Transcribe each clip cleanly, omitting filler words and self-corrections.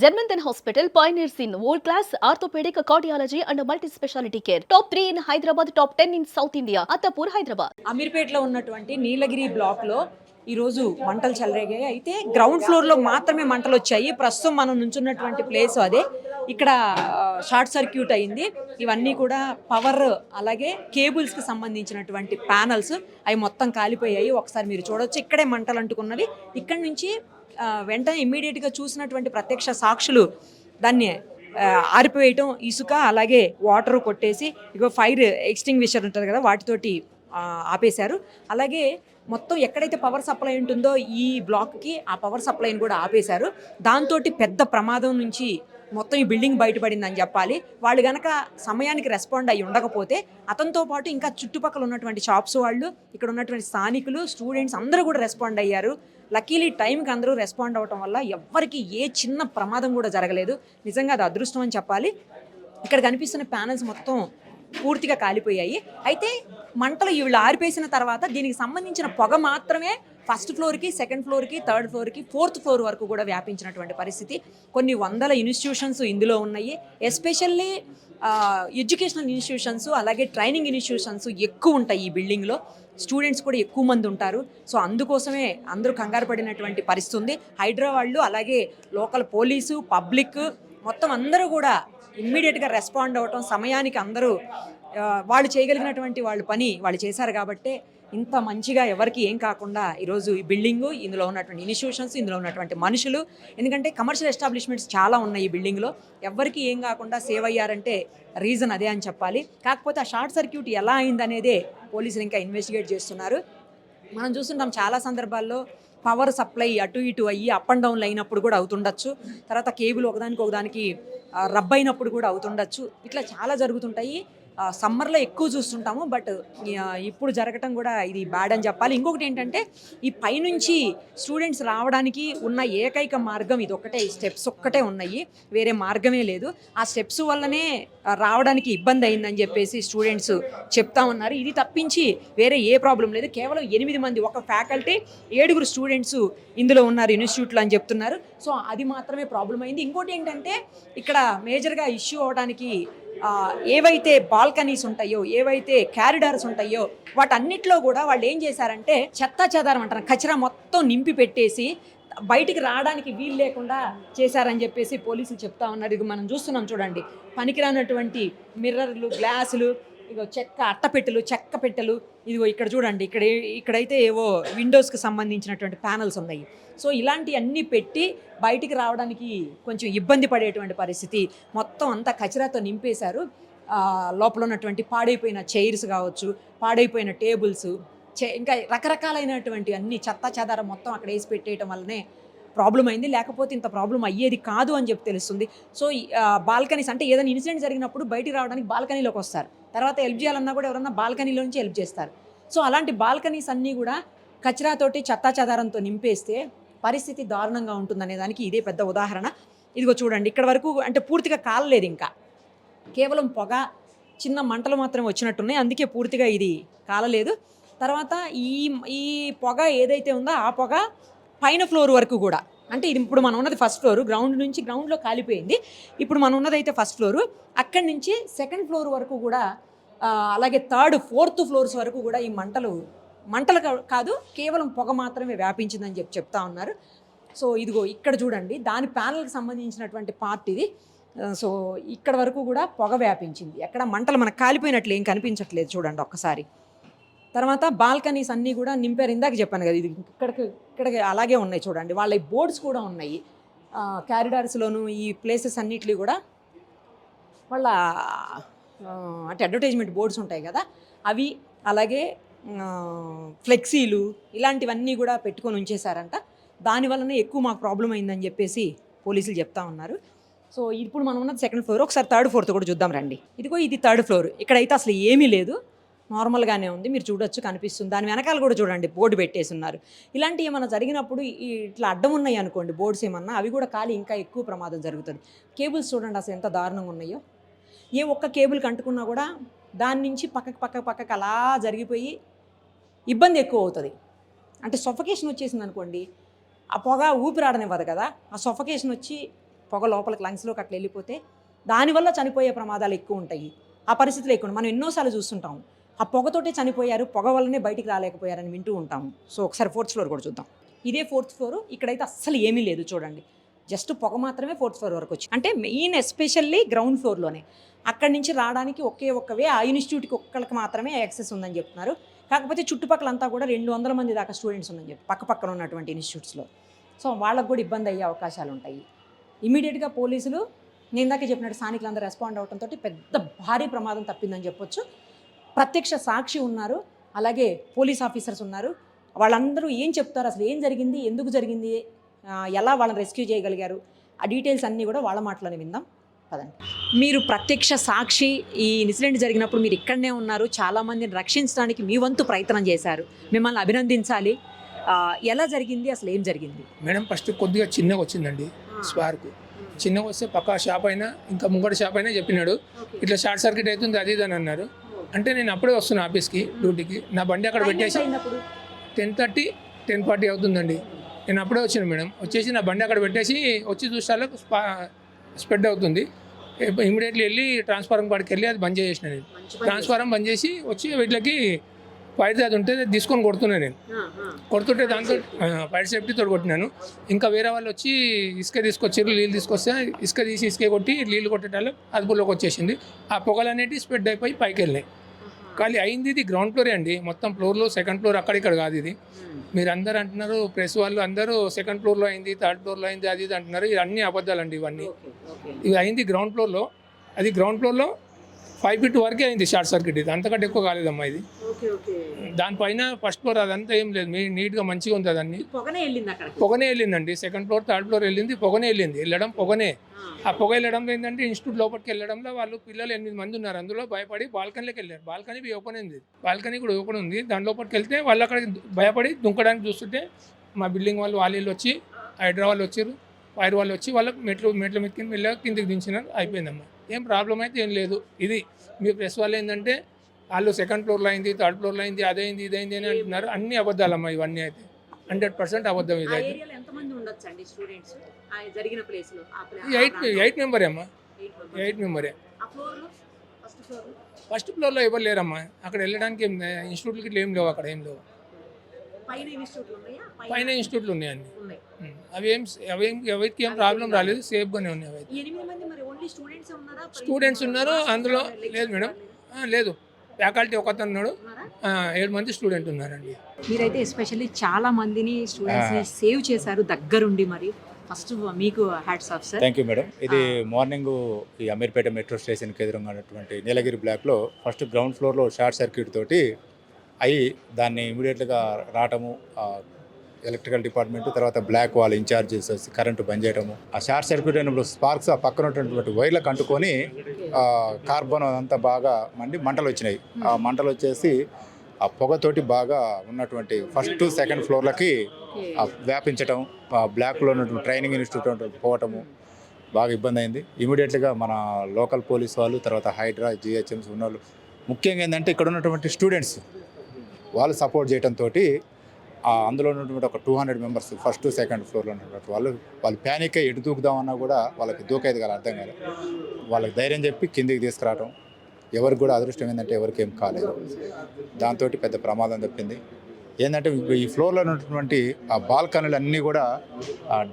Janmanthan Hospital pioneers in world-class orthopedic cardiology and multi-specialty care. Top 3 in Hyderabad, top 10 in South India. Attapur, Hyderabad. అమీర్పేటలో ఉన్నటువంటి నీలగిరి బ్లాక్లో ఈరోజు మంటలు చెలరేగాయి. అయితే గ్రౌండ్ ఫ్లోర్లో మాత్రమే మంటలు వచ్చాయి. ప్రస్తుతం మనం నుంచున్నటువంటి ప్లేస్ అదే. ఇక్కడ షార్ట్ సర్క్యూట్ అయింది. ఇవన్నీ కూడా పవర్ అలాగే కేబుల్స్కి సంబంధించినటువంటి ప్యానల్స్ అవి మొత్తం కాలిపోయాయి. ఒకసారి మీరు చూడొచ్చు, ఇక్కడే మంటలు అంటుకున్నవి. ఇక్కడి నుంచి వెంటనే ఇమ్మీడియట్గా చూసినటువంటి ప్రత్యక్ష సాక్షులు దాన్ని ఆరిపోయటం, ఇసుక అలాగే వాటర్ కొట్టేసి ఇగో ఫైర్ ఎక్స్టింగ్విషర్ ఉంటుంది కదా వాటితోటి ఆపేశారు. అలాగే మొత్తం ఎక్కడైతే పవర్ సప్లై ఉంటుందో ఈ బ్లాక్కి ఆ పవర్ సప్లైని కూడా ఆపేశారు. దాంతో పెద్ద ప్రమాదం నుంచి మొత్తం ఈ బిల్డింగ్ బయటపడిందని చెప్పాలి. వాళ్ళు కనుక సమయానికి రెస్పాండ్ అయ్యి ఉండకపోతే అతనితో పాటు ఇంకా చుట్టుపక్కల ఉన్నటువంటి షాప్స్ వాళ్ళు, ఇక్కడ ఉన్నటువంటి స్థానికులు, స్టూడెంట్స్ అందరూ కూడా రెస్పాండ్ అయ్యారు. లక్కీలీ టైంకి అందరూ రెస్పాండ్ అవ్వటం వల్ల ఎవ్వరికి ఏ చిన్న ప్రమాదం కూడా జరగలేదు. నిజంగా అది అదృష్టం అని చెప్పాలి. ఇక్కడ కనిపిస్తున్న ప్యానల్స్ మొత్తం పూర్తిగా కాలిపోయాయి. అయితే మంటలు వీళ్ళు ఆరిపేసిన తర్వాత దీనికి సంబంధించిన పొగ మాత్రమే ఫస్ట్ ఫ్లోర్కి, సెకండ్ ఫ్లోర్కి, థర్డ్ ఫ్లోర్కి, ఫోర్త్ ఫ్లోర్ వరకు కూడా వ్యాపించినటువంటి పరిస్థితి. కొన్ని వందల ఇన్స్టిట్యూషన్స్ ఇందులో ఉన్నాయి. ఎస్పెషల్లీ ఎడ్యుకేషనల్ ఇన్స్టిట్యూషన్స్ అలాగే ట్రైనింగ్ ఇన్స్టిట్యూషన్స్ ఎక్కువ ఉంటాయి ఈ బిల్డింగ్లో. స్టూడెంట్స్ కూడా ఎక్కువ మంది ఉంటారు. సో అందుకోసమే అందరూ కంగారు పడినటువంటి పరిస్థితి ఉంది. హైదరాబాద్లో అలాగే లోకల్ పోలీసు, పబ్లిక్ మొత్తం అందరూ కూడా ఇమ్మీడియట్గా రెస్పాండ్ అవ్వటం, సమయానికి అందరూ వాళ్ళు చేయగలిగినటువంటి వాళ్ళ పని వాళ్ళు చేశారు. కాబట్టి ఇంత మంచిగా ఎవరికి ఏం కాకుండా ఈరోజు ఈ బిల్డింగు, ఇందులో ఉన్నటువంటి ఇన్స్టిట్యూషన్స్, ఇందులో ఉన్నటువంటి మనుషులు, ఎందుకంటే కమర్షియల్ ఎస్టాబ్లిష్మెంట్స్ చాలా ఉన్నాయి ఈ బిల్డింగ్లో, ఎవరికి ఏం కాకుండా సేవ్ అయ్యారంటే రీజన్ అదే అని చెప్పాలి. కాకపోతే ఆ షార్ట్ సర్క్యూట్ ఎలా అయిందనేదే పోలీసులు ఇంకా ఇన్వెస్టిగేట్ చేస్తున్నారు. మనం చూస్తుంటాం చాలా సందర్భాల్లో పవర్ సప్లై అటు ఇటు అయ్యి అప్ అండ్ డౌన్లు అయినప్పుడు కూడా అవుతుండొచ్చు. తర్వాత కేబుల్ ఒకదానికి రబ్ అయినప్పుడు కూడా అవుతుండొచ్చు. ఇట్లా చాలా జరుగుతుంటాయి. సమ్మర్లో ఎక్కువ చూస్తుంటాము. బట్ ఇప్పుడు జరగటం కూడా ఇది బ్యాడ్ అని చెప్పాలి. ఇంకొకటి ఏంటంటే ఈ పైనుంచి స్టూడెంట్స్ రావడానికి ఉన్న ఏకైక మార్గం ఇది ఒకటే. ఈ స్టెప్స్ ఒక్కటే ఉన్నాయి, వేరే మార్గమే లేదు. ఆ స్టెప్స్ వల్లనే రావడానికి ఇబ్బంది అయిందని చెప్పేసి స్టూడెంట్స్ చెప్తా ఉన్నారు. ఇది తప్పించి వేరే ఏ ప్రాబ్లం లేదు. కేవలం 8 మంది, ఒక ఫ్యాకల్టీ 7 స్టూడెంట్స్ ఇందులో ఉన్నారు ఇన్స్టిట్యూట్లో అని చెప్తున్నారు. సో అది మాత్రమే ప్రాబ్లం అయింది. ఇంకోటి ఏంటంటే ఇక్కడ మేజర్గా ఇష్యూ అవడానికి ఏవైతే బాల్కనీస్ ఉంటాయో, ఏవైతే క్యారిడార్స్ ఉంటాయో వాటన్నిటిలో కూడా వాళ్ళు ఏం చేశారంటే చెత్తా చెదారం అంటారు, కచరా మొత్తం నింపి పెట్టేసి బయటికి రావడానికి వీలు లేకుండా చేశారని చెప్పేసి పోలీసులు చెప్తా ఉన్నారు. ఇది మనం చూస్తున్నాం చూడండి, పనికిరానటువంటి మిర్రర్లు, గ్లాసులు, ఇగో చెక్క పెట్టెలు, ఇదిగో ఇక్కడ చూడండి, ఇక్కడైతే ఏవో విండోస్కి సంబంధించినటువంటి ప్యానల్స్ ఉన్నాయి. సో ఇలాంటివన్నీ పెట్టి బయటికి రావడానికి కొంచెం ఇబ్బంది పడేటువంటి పరిస్థితి. మొత్తం అంతా కచరాతో నింపేశారు. లోపల ఉన్నటువంటి పాడైపోయిన చైర్స్ కావచ్చు, పాడైపోయిన టేబుల్స్, ఇంకా రకరకాలైనటువంటి అన్ని చెత్తా చెదారం మొత్తం అక్కడ వేసి పెట్టేయటం వల్లనే ప్రాబ్లం అయింది. లేకపోతే ఇంత ప్రాబ్లం అయ్యేది కాదు అని చెప్పి తెలుస్తుంది. సో బాల్కనీస్ అంటే ఏదైనా ఇన్సిడెంట్ జరిగినప్పుడు బయటికి రావడానికి బాల్కనీలోకి వస్తారు. తర్వాత హెల్ప్ చేయాలన్నా కూడా ఎవరన్నా బాల్కనీలో నుంచి హెల్ప్ చేస్తారు. సో అలాంటి బాల్కనీస్ అన్నీ కూడా కచరాతోటి, చెత్తా చెదారంతో నింపేస్తే పరిస్థితి దారుణంగా ఉంటుందనే దానికి ఇదే పెద్ద ఉదాహరణ. ఇదిగో చూడండి, ఇక్కడ వరకు అంటే పూర్తిగా కాలలేదు, ఇంకా కేవలం పొగ, చిన్న మంటలు మాత్రమే వచ్చినట్టున్నాయి. అందుకే పూర్తిగా ఇది కాలలేదు. తర్వాత ఈ పొగ ఏదైతే ఉందో ఆ పొగ పైన ఫ్లోర్ వరకు కూడా, అంటే ఇది ఇప్పుడు మనం ఉన్నది ఫస్ట్ ఫ్లోరు, గ్రౌండ్లో కాలిపోయింది. ఇప్పుడు మనం ఉన్నదైతే ఫస్ట్ ఫ్లోరు, అక్కడి నుంచి సెకండ్ ఫ్లోర్ వరకు కూడా, అలాగే థర్డ్, ఫోర్త్ ఫ్లోర్స్ వరకు కూడా ఈ మంటలు కాదు, కేవలం పొగ మాత్రమే వ్యాపించిందని చెప్తా ఉన్నారు. సో ఇదిగో ఇక్కడ చూడండి, దాని ప్యానల్కి సంబంధించినటువంటి పార్ట్ ఇది. సో ఇక్కడ వరకు కూడా పొగ వ్యాపించింది. ఎక్కడ మంటలు మనకు కాలిపోయినట్లు ఏం కనిపించట్లేదు చూడండి ఒక్కసారి. తర్వాత బాల్కనీస్ అన్నీ కూడా నింపారు. ఇందాక చెప్పాను కదా, ఇది ఇక్కడికి అలాగే ఉన్నాయి చూడండి. వాళ్ళ బోర్డ్స్ కూడా ఉన్నాయి క్యారిడార్స్లోను. ఈ ప్లేసెస్ అన్నిటిలో కూడా వాళ్ళ అంటే అడ్వర్టైజ్మెంట్ బోర్డ్స్ ఉంటాయి కదా అవి, అలాగే ఫ్లెక్సీలు, ఇలాంటివన్నీ కూడా పెట్టుకొని ఉంచేశారంట. దానివల్లనే ఎక్కువ మాకు ప్రాబ్లం అయిందని చెప్పేసి పోలీసులు చెప్తా ఉన్నారు. సో ఇప్పుడు మనం ఉన్నది సెకండ్ ఫ్లోర్. ఒకసారి థర్డ్ ఫోర్త్ కూడా చూద్దాం రండి. ఇదిగో ఇది థర్డ్ ఫ్లోర్. ఇక్కడైతే అసలు ఏమీ లేదు, నార్మల్గానే ఉంది, మీరు చూడొచ్చు, కనిపిస్తుంది. దాని వెనకాల కూడా చూడండి బోర్డు పెట్టేసి ఉన్నారు. ఇలాంటివి ఏమన్నా జరిగినప్పుడు ఇట్లా అడ్డం ఉన్నాయి అనుకోండి బోర్డ్స్ ఏమన్నా, అవి కూడా కాలి ఇంకా ఎక్కువ ప్రమాదం జరుగుతుంది. కేబుల్స్ చూడండి అసలు ఎంత దారుణంగా ఉన్నాయో. ఏ ఒక్క కేబుల్ కంటుకున్నా కూడా దాని నుంచి పక్కకు అలా జరిగిపోయి ఇబ్బంది ఎక్కువ అవుతుంది. అంటే సఫకేషన్ వచ్చేసింది అనుకోండి, ఆ పొగ ఊపిరాడనివ్వదు కదా, ఆ సఫకేషన్ వచ్చి పొగ లోపలికి లంగ్స్లోకి అట్లా వెళ్ళిపోతే దానివల్ల చనిపోయే ప్రమాదాలు ఎక్కువ ఉంటాయి. ఆ పరిస్థితులు ఎక్కువ మనం ఎన్నోసార్లు చూస్తుంటాం. ఆ పొగతోటే చనిపోయారు, పొగ వల్లనే బయటికి రాలేకపోయారని వింటూ ఉంటాము. సో ఒకసారి 4th ఫ్లోర్ కూడా చూద్దాం. ఇదే 4th ఫ్లోర్. ఇక్కడైతే అస్సలు ఏమీ లేదు చూడండి. జస్ట్ పొగ మాత్రమే 4th ఫ్లోర్ వరకు వచ్చి, అంటే మెయిన్ ఎస్పెషల్లీ గ్రౌండ్ ఫ్లోర్లోనే. అక్కడి నుంచి రావడానికి ఒకే ఒక్కవే ఆ ఇన్స్టిట్యూట్కి ఒక్కరికి మాత్రమే యాక్సెస్ ఉందని చెప్తున్నారు. కాకపోతే చుట్టుపక్కలంతా కూడా 200 మంది దాకా స్టూడెంట్స్ ఉందని చెప్పి పక్కన ఉన్నటువంటి ఇన్స్టిట్యూట్స్లో. సో వాళ్ళకు కూడా ఇబ్బంది అయ్యే అవకాశాలు ఉంటాయి. ఇమీడియట్గా పోలీసులు నేను ఇందాకే చెప్పినట్టు స్థానికులందరూ రెస్పాండ్ అవడంతో పెద్ద భారీ ప్రమాదం తప్పిందని చెప్పొచ్చు. ప్రత్యక్ష సాక్షి ఉన్నారు, అలాగే పోలీస్ ఆఫీసర్స్ ఉన్నారు. వాళ్ళందరూ ఏం చెప్తారు, అసలు ఏం జరిగింది, ఎందుకు జరిగింది, ఎలా వాళ్ళని రెస్క్యూ చేయగలిగారు, ఆ డీటెయిల్స్ అన్నీ కూడా వాళ్ళ మాటలోనే విందాం పదండి. మీరు ప్రత్యక్ష సాక్షి, ఈ ఇన్సిడెంట్ జరిగినప్పుడు మీరు ఇక్కడనే ఉన్నారు, చాలామందిని రక్షించడానికి మీ వంతు ప్రయత్నం చేశారు, మిమ్మల్ని అభినందించాలి. ఎలా జరిగింది, అసలు ఏం జరిగింది? మేడం ఫస్ట్ కొద్దిగా చిన్నగా వచ్చిందండి స్పార్క్. చిన్నగా వస్తే పక్క షాప్ అయినా ఇంకా ముంగటి షాప్ అయినా చెప్పినాడు ఇట్లా షార్ట్ సర్క్యూట్ అవుతుంది అది అని అన్నారు. అంటే నేను అప్పుడే వస్తున్నా ఆఫీస్కి డ్యూటీకి, నా బండి అక్కడ పెట్టేసి 10:30 10:40 అవుతుందండి. నేను అప్పుడే వచ్చాను మేడం. వచ్చేసి నా బండి అక్కడ పెట్టేసి వచ్చి చూసాలకు స్ప్రెడ్ అవుతుంది. ఇమీడియట్లీ వెళ్ళి ట్రాన్స్ఫారం కాడికి వెళ్ళి అది బంద్ చేసేసిన. నేను ట్రాన్స్ఫారం బంద్ చేసి వచ్చి వీటికి ఫైర్ అది ఉంటే తీసుకొని కొడుతున్నాను. నేను కొడుతుంటే దాంతో ఫైర్ సేఫ్టీతో కొట్టినాను. ఇంకా వేరే వాళ్ళు వచ్చి ఇసుక తీసుకొచ్చారు, నీళ్ళు తీసుకొస్తే ఇసుక తీసి ఇసుక కొట్టి నీళ్ళు కొట్టేటాళ్ళు అదుపులోకి వచ్చేసింది. ఆ పొగలు అనేవి స్ప్రెడ్ అయిపోయి పైకి వెళ్ళినాయి. కానీ అయింది ఇది గ్రౌండ్ ఫ్లోరే అండి, మొత్తం ఫ్లోర్లో 2nd ఫ్లోర్ అక్కడిక్కడ కాదు ఇది. మీరు అందరూ అంటున్నారు, ప్రెస్ వాళ్ళు అందరూ 2nd ఫ్లోర్లో అయింది, 3rd ఫ్లోర్లో అయింది అది ఇది అంటున్నారు. ఇది అన్ని అబద్ధాలండి ఇవన్నీ. ఇది అయింది గ్రౌండ్ ఫ్లోర్లో. అది గ్రౌండ్ ఫ్లోర్లో 5 feet వరకే అయింది షార్ట్ సర్క్యూట్. ఇది అంతకంటే ఎక్కువ కాలేదమ్మా. ఇది దానిపైన 1st ఫ్లోర్ అదంతా ఏం లేదు, నీట్గా మంచిగా ఉంది. అదన్నీ పొగనే వెళ్ళిందండి. 2nd ఫ్లోర్ 3rd ఫ్లోర్ వెళ్ళింది, పొగనే వెళ్ళింది. వెళ్ళడం పొగనే. ఆ పొగ వెళ్ళడంలో ఏంటంటే ఇన్స్టిట్యూట్ లోపలికి వెళ్ళడంలో వాళ్ళు పిల్లలు 8 మంది ఉన్నారు, అందులో భయపడి బాల్కనీలోకి వెళ్ళారు. బాల్కనీ ఓపెన్ ఉంది, బాల్కనీ కూడా ఓపెన్ ఉంది. దాని లోపలికి వెళ్తే వాళ్ళు అక్కడ భయపడి దుంకడానికి చూస్తుంటే మా బిల్డింగ్ వాళ్ళు వచ్చి హైడ్రా వాళ్ళు వచ్చారు, ఫైర్ వాళ్ళు వచ్చి వాళ్ళకి మెట్ల మెక్కి వెళ్ళి కిందికి దించినారు. అయిపోయిందమ్మా, ఏం ప్రాబ్లం అయితే ఏం లేదు. ఇది మీ ప్రెస్ వాళ్ళు ఏంటంటే వాళ్ళు 2nd ఫ్లోర్లో అయింది, 3rd ఫ్లోర్లో అయింది, అదైంది ఇదైంది అని అంటున్నారు. అన్ని అబద్ధాలమ్మా ఇవన్నీ. అయితే 100% అబద్ధం. ఇది అయితే 8 మెంబరే అమ్మా, 8 మెంబరే. 1st ఫ్లోర్లో ఎవరు లేరమ్మా. అక్కడ వెళ్ళడానికి ఇన్స్టిట్యూట్లకి ఇట్లా ఏం లేవు, అక్కడ ఏం లేవు. పైన ఇన్స్టిట్యూట్లు ఉన్నాయండి. అవేం ఎవరికి ఏం ప్రాబ్లం రాలేదు, సేఫ్గానే ఉన్నాయి. అవి స్టూడెంట్స్ ఉన్నారు అందులో. లేదు మేడం, లేదు, ఫ్యాకల్టీ ఒకతను ఉన్నాడు, 7 మంది స్టూడెంట్ ఉన్నారండి. మీరైతే ఎస్పెషల్లీ చాలా మందిని స్టూడెంట్స్ని సేవ్ చేశారు దగ్గరుండి. మరి ఫస్ట్ మీకు hats off sir. Thank you madam. ఇది మార్నింగ్ ఈ అమీర్పేట మెట్రో స్టేషన్కి ఎదురుగా ఉన్నటువంటి నీలగిరి బ్లాక్లో ఫస్ట్ గ్రౌండ్ ఫ్లోర్లో షార్ట్ సర్క్యూట్ తోటి అయ్యి దాన్ని ఇమీడియట్గా రావటము, ఎలక్ట్రికల్ డిపార్ట్మెంట్ తర్వాత బ్లాక్ వాళ్ళ ఇన్ఛార్జెస్ వచ్చి కరెంటు బంద్ చేయడము. ఆ షార్ట్ సర్క్యూట్ అయినప్పుడు స్పార్క్స్ ఆ పక్కన ఉన్నటువంటి వైర్లకు అంటుకొని కార్బన్ అదంతా బాగా మంటలు వచ్చినాయి. ఆ మంటలు వచ్చేసి ఆ పొగతోటి బాగా ఉన్నటువంటి 1st 2nd ఫ్లోర్లకి వ్యాపించటం, బ్లాక్లో ఉన్నటువంటి ట్రైనింగ్ ఇన్స్టిట్యూట్ పోవటము బాగా ఇబ్బంది అయింది. ఇమీడియట్గా మన లోకల్ పోలీస్ వాళ్ళు తర్వాత హైడ్రా జిహెచ్ఎంసీ ఉన్న వాళ్ళు, ముఖ్యంగా ఏంటంటే ఇక్కడ ఉన్నటువంటి స్టూడెంట్స్ వాళ్ళు సపోర్ట్ చేయడంతో అందులో ఉన్నటువంటి ఒక 200 మెంబర్స్ 1st 2nd ఫ్లోర్లో ఉన్నటువంటి వాళ్ళు ప్యానిక్ అయ్యి ఎటు దూకుదామన్నా కూడా వాళ్ళకి దూకేది కదా అర్థం కాదు. వాళ్ళకి ధైర్యం చెప్పి కిందికి తీసుకురావడం. ఎవరికి కూడా అదృష్టం ఏంటంటే ఎవరికి ఏం కాలేదు. దాంతో పెద్ద ప్రమాదం తప్పింది. ఏంటంటే ఈ ఫ్లోర్లో ఉన్నటువంటి ఆ బాల్కనీలు అన్నీ కూడా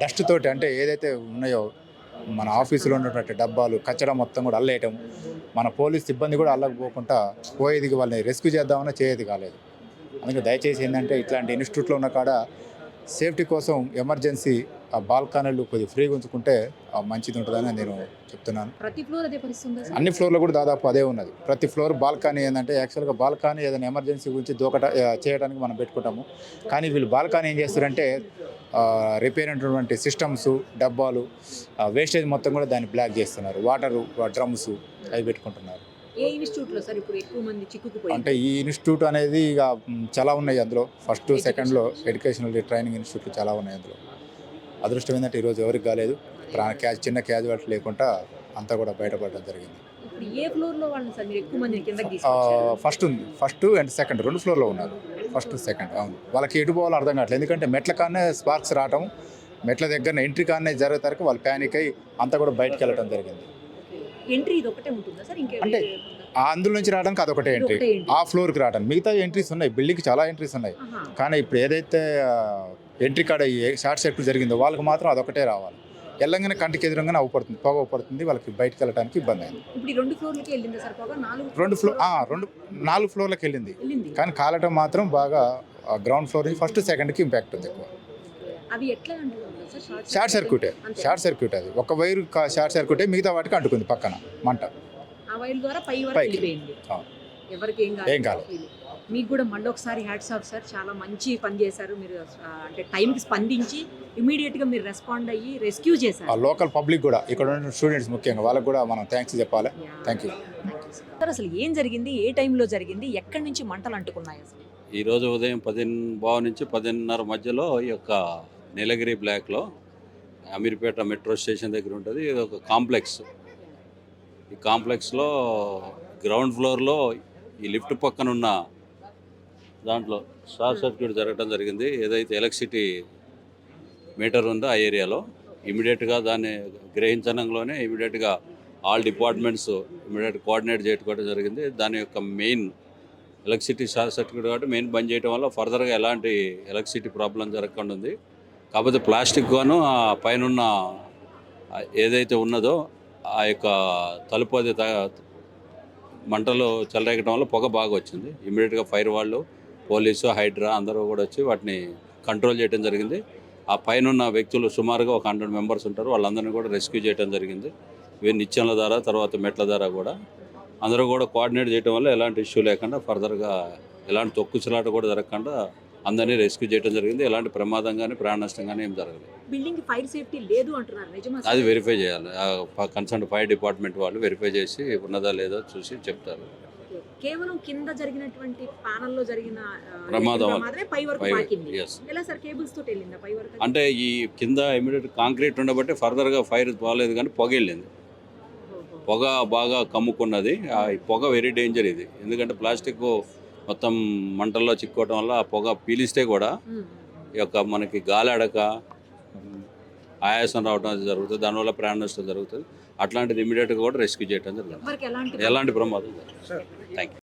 డస్ట్ తోటి, అంటే ఏదైతే ఉన్నాయో మన ఆఫీసులో ఉన్నటువంటి డబ్బాలు కచ్చడం మొత్తం కూడా అల్లేయటం. మన పోలీస్ సిబ్బంది కూడా అల్లకపోకుండా పోయేది, వాళ్ళని రెస్క్యూ చేద్దామన్నా చేయది కాలేదు. అందుకే దయచేసి ఏంటంటే ఇట్లాంటి ఇన్స్టిట్యూట్లో ఉన్న కాడ సేఫ్టీ కోసం ఎమర్జెన్సీ ఆ బాల్కనీలు కొద్దిగా ఫ్రీగా ఉంచుకుంటే మంచిది ఉంటుందని నేను చెప్తున్నాను. ప్రతి ఫ్లోర్ అదే పరిస్థితి, అన్ని ఫ్లోర్లో కూడా దాదాపు అదే ఉన్నది. ప్రతి ఫ్లోర్ బాల్కనీ ఏంటంటే యాక్చువల్గా బాల్కనీ ఏదైనా ఎమర్జెన్సీ గురించి చేయడానికి మనం పెట్టుకుంటాము. కానీ వీళ్ళు బాల్కనీ ఏం చేస్తారంటే రిపేర్ అయినటువంటి సిస్టమ్స్, డబ్బాలు, వేస్టేజ్ మొత్తం కూడా దాన్ని బ్లాక్ చేస్తున్నారు. వాటరు, డ్రమ్స్ అవి పెట్టుకుంటున్నారు. ఏ ఇన్స్టిట్యూట్లో సార్ ఇప్పుడు ఎక్కువ మంది చిక్కుకుపోయారు? అంటే ఈ ఇన్స్టిట్యూట్ అనేది ఇక చాలా ఉన్నాయి అందులో. 1st 2nd ఎడ్యుకేషనల్ ట్రైనింగ్ ఇన్స్టిట్యూట్లు చాలా ఉన్నాయి అందులో. అదృష్టం ఏంటంటే ఈరోజు ఎవరికి కాలేదు, చిన్న క్యాజువాలిటీ లేకుండా అంతా కూడా బయటపడడం జరిగింది. ఏ ఫ్లోర్లో వాళ్ళు సార్ మీరు ఎక్కువ మంది కిందకి ఫస్ట్ ఉంది, 1st and 2nd 2 ఫ్లోర్లో ఉన్నారు. 1st 2nd అవును. వాళ్ళకి ఎటు పోవాలో అర్థం కావట్లేదు, ఎందుకంటే మెట్ల కానే స్పార్క్స్ రావటం, మెట్ల దగ్గర ఎంట్రీ కానీ జరుగుతారు వాళ్ళు ప్యానిక్ అయ్యి అంతా కూడా బయటకు వెళ్ళడం జరిగింది. ఎంట్రీ ఇది ఒకటే ఉంటుందా సార్? అంటే అందులో నుంచి రావడానికి అదొకటే ఎంట్రీ, ఆ ఫ్లోర్కి రావడానికి. మిగతా ఎంట్రీస్ ఉన్నాయి, బిల్డింగ్కి చాలా ఎంట్రీస్ ఉన్నాయి. కానీ ఇప్పుడు ఏదైతే ఎంట్రీ కాడ షార్ట్ సర్క్యూట్ జరిగిందో వాళ్ళకి మాత్రం అదొకటే రావాలి. వెళ్ళంగానే కంటికి ఎదురుగానే అవ్వపడుతుంది, పొగ అవ్వపడుతుంది, వాళ్ళకి బయటకు వెళ్ళడానికి ఇబ్బంది అయింది. ఇప్పుడు ఈ 2 ఫ్లోర్లకి వెళ్ళిందా సార్ పొగ? 4 ఫ్లోర్లకు వెళ్ళింది, కానీ కాలటం మాత్రం బాగా గ్రౌండ్ ఫ్లోర్ నుంచి ఫస్ట్ సెకండ్కి ఇంపాక్ట్ ఉంది ఎక్కువ. అవి ఎట్లా అంటున్నారు సార్? షార్ట్ సర్క్యూట్ అది ఒక వైర్ షార్ట్ సర్క్యూటే, మిగతా వాటికి అంటుకుంది పక్కన మంట. ఆ వైర్ ద్వారా పై వరకు పైకి. వెళ్ళిపోయింది. ఎవరికి ఏం కాలేదు. మీకు కూడా మళ్ళీ ఒకసారి హ్యాట్స్ ఆఫ్ సార్, చాలా మంచి పని చేశారు మీరు. అంటే టైంకి స్పందించి ఇమీడియట్గా మీరు రెస్పాండ్ అయ్యి రెస్క్యూ చేశారు. ఆ లోకల్ పబ్లిక్ కూడా, ఇక్కడ ఉన్న స్టూడెంట్స్ ముఖ్యంగా వాళ్ళకి కూడా మనం థ్యాంక్స్ చెప్పాలి. Thank you sir. అసలు ఏం జరిగింది, ఏ టైంలో జరిగింది, ఎక్కడి నుంచి మంటలు అంటుకున్నాయి అసలు? ఈరోజు ఉదయం 10:15 నుంచి 10:30 మధ్యలో ఈ యొక్క నీలగిరి బ్లాక్లో అమీర్పేట మెట్రో స్టేషన్ దగ్గర ఉంటుంది. ఇది ఒక కాంప్లెక్స్. ఈ కాంప్లెక్స్లో గ్రౌండ్ ఫ్లోర్లో ఈ లిఫ్ట్ పక్కన ఉన్న దాంట్లో షార్ట్ సర్క్యూట్ జరగడం జరిగింది. ఏదైతే ఎలక్ట్రిసిటీ మీటర్ ఉందో ఆ ఏరియాలో ఇమీడియట్గా దాన్ని గ్రహించడంలోనే ఇమీడియట్గా ఆల్ డిపార్ట్మెంట్స్ ఇమీడియట్ కోఆర్డినేట్ చేయడం జరిగింది. దాని యొక్క మెయిన్ ఎలక్ట్రిసిటీ షార్ట్ సర్క్యూట్ కాబట్టి మెయిన్ బంద్ చేయడం వల్ల ఫర్దర్గా ఎలాంటి ఎలక్ట్రిసిటీ ప్రాబ్లం జరగకుండా ఉంది. కాకపోతే ప్లాస్టిక్ గాను ఆ పైన ఏదైతే ఉన్నదో ఆ యొక్క తలుపు అది మంటలు చెలరేగడం వల్ల పొగ బాగా వచ్చింది. ఇమీడియట్గా ఫైర్ వాళ్ళు, పోలీసు, హైడ్రా అందరూ కూడా వచ్చి వాటిని కంట్రోల్ చేయడం జరిగింది. ఆ పైన ఉన్న వ్యక్తులు సుమారుగా ఒక 100 మెంబర్స్ ఉంటారు, వాళ్ళందరినీ కూడా రెస్క్యూ చేయడం జరిగింది. ఇవి నిచ్చెనల ద్వారా తర్వాత మెట్ల ద్వారా కూడా అందరూ కూడా కోఆర్డినేట్ చేయడం వల్ల ఎలాంటి ఇష్యూ లేకుండా ఫర్దర్గా ఎలాంటి తొక్కుసలాట కూడా జరగకుండా అందరినీ రెస్క్యూ చేయడం జరిగింది. ఎలాంటి ప్రమాదం కానీ ప్రాణ నష్టం కానీ ఏం జరగలేదు. బిల్డింగ్ ఫైర్ సేఫ్టీ లేదు అంటున్నారు, నిజమా? అది వెరిఫై చేయాలి. కన్సర్న్ ఫైర్ డిపార్ట్మెంట్ వాళ్ళు వెరిఫై చేసి ఉన్నదా లేదో చూసి చెప్తారు. కేవలం కింద జరిగినటువంటి ప్యానల్లో జరిగిన ప్రమాదం పై వరకు పాకింది. yes. ఎలా సార్ కేబుల్స్ తోటి వెళ్ళిందా పై వరకు? అంటే ఈ కింద ఇమీడియట్ కాంక్రీట్ ఉండబట్టి ఫర్దర్గా ఫైర్ పోలేదు, కానీ పొగ వెళ్ళింది. పొగ బాగా కమ్ముకున్నది. ఆ పొగ వెరీ డేంజర్ ఇది, ఎందుకంటే ప్లాస్టిక్ మొత్తం మంటల్లో చిక్కోవటం వల్ల ఆ పొగ పీలిస్తే కూడా ఈ యొక్క మనకి గాలి అడక ఆయాసం రావడం జరుగుతుంది, దానివల్ల ప్రాణ నష్టం జరుగుతుంది. అట్లాంటిది ఇమీడియట్గా కూడా రెస్క్యూ చేయడం జరుగుతుంది. ఎలాంటి ప్రమాదం జరుగుతుంది. Thank you.